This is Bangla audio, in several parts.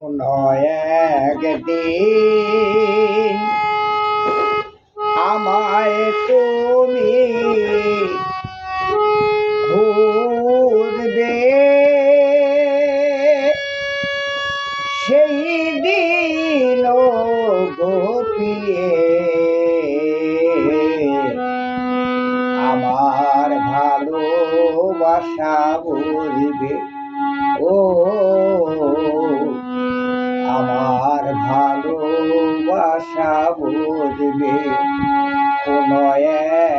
কোনো একদিন আমায় তুমি খুঁজবে, সেই দিন গপিয়ে আমার ভালোবাসা বুঝবে। ও আমার ভালোবাসা বুঝবে কোনো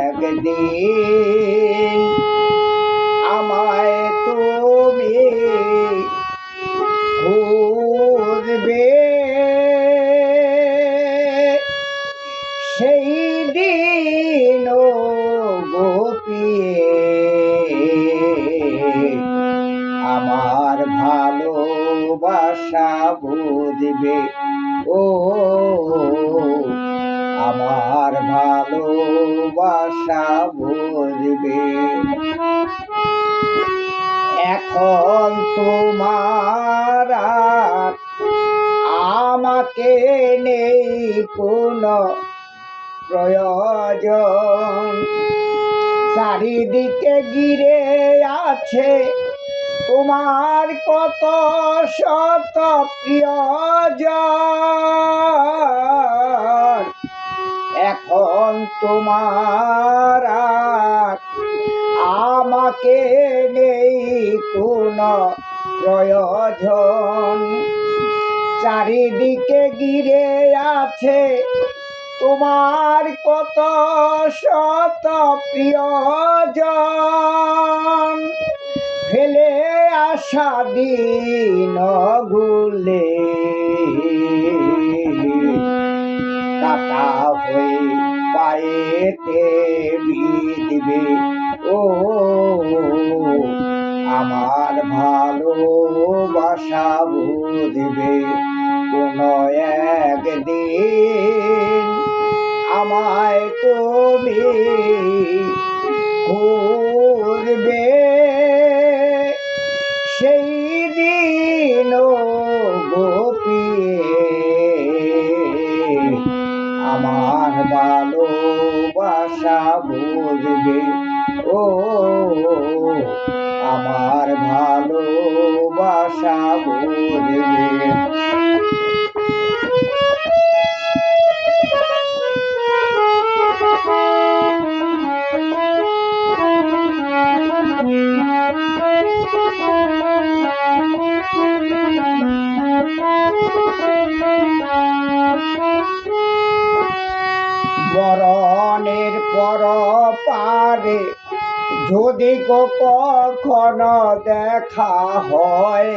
একদিন আমায় তুমি খুঁজবে, সেই দিন গপিয়ে আমার ভালোবাসা বুঝবে। ও আমার ভালোবাসা বুঝবে। এখন তোমার আর আমাকে নেই কোনো প্রয়োজন, চারিদিকে ঘিরে আছে তোমার কত শত প্রিয়জন। এখন তোমার আর আমাকে নেই কোনো প্রয়োজন, চারিদিকে ঘিরে আছে তোমার কত শত প্রিয়জন। ফেলে আসা দিন গুলে কাটা হয়ে পায়েতে বিঁধবে। ও আমার ভালোবাসা বুঝবে কোনো একদিন আমায় তুমি খুঁজবে, সেই দিন গপিয়ে আমার ভালোবাসা বুঝবে। ও আমার ভালোবাসা বুঝবে। মরণের পর পারে যদি কখনো দেখা হয়,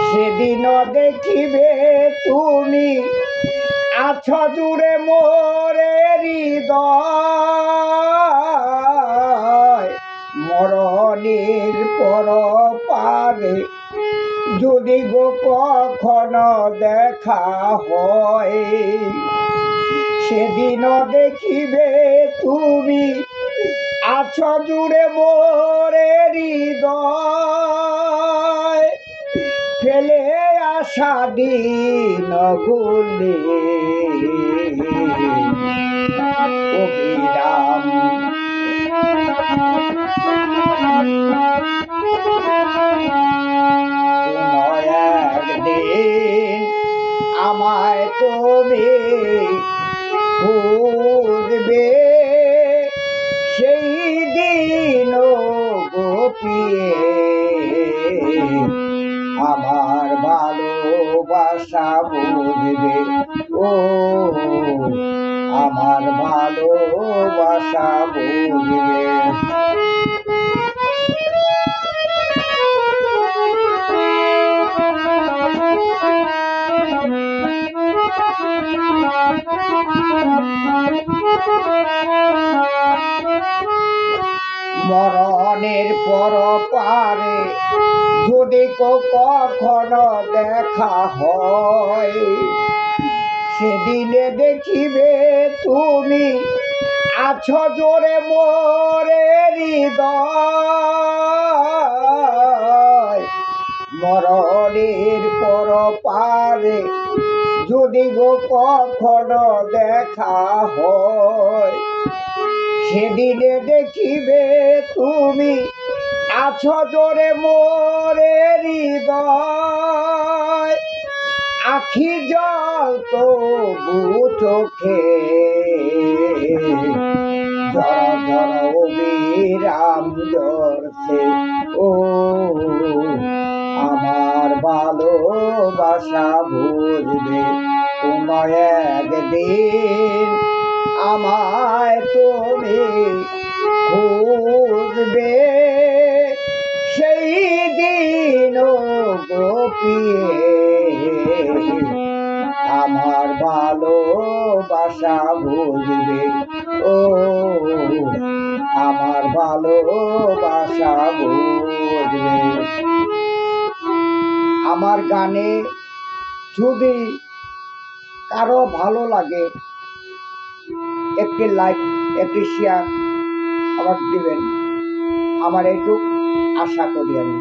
সেদিন দেখিবে তুমি আছো জুড়ে মোরে হৃদয়। মরণের পর পারে যদি কখনো দেখা হয়, সেদিন দেখিবে তুমি আছো জুড়ে মোরে হৃদয়। ফেলে আসা দিন গুলে অবিরাম কোনো একদিন আমায় তুমি খুঁজবে, সেই দিন গপিয়ে আমার ভালোবাসা বুঝবে। ও আমার ভালোবাসা বুঝবে। মরণের পর পারে যদি কখনো দেখা হয়, সেদিনে দেখিবে তুমি আছো জোরে মোরে হৃদয়। মরণের পারে যদি গো কখনো দেখা হয়, সেদিনে দেখিবে তুমি আছো জোরে মোরে হৃদয়, আখি জল তবু চোখে জড় জড় অবিরাম জড়ছে। ও আমার ভালোবাসা বুঝবে কোন একদিন, আমায় তুমি খুঁজবে সেই দিন গোপিয়ে, আমার ভালোবাসা বুঝবে। ও আমার ভালোবাসা বুঝবে। আমার গানে যদি কারো ভালো লাগে একটি লাইক একটি শেয়ার আমার দিবেন, আমার এইটুক আশা করি আমি।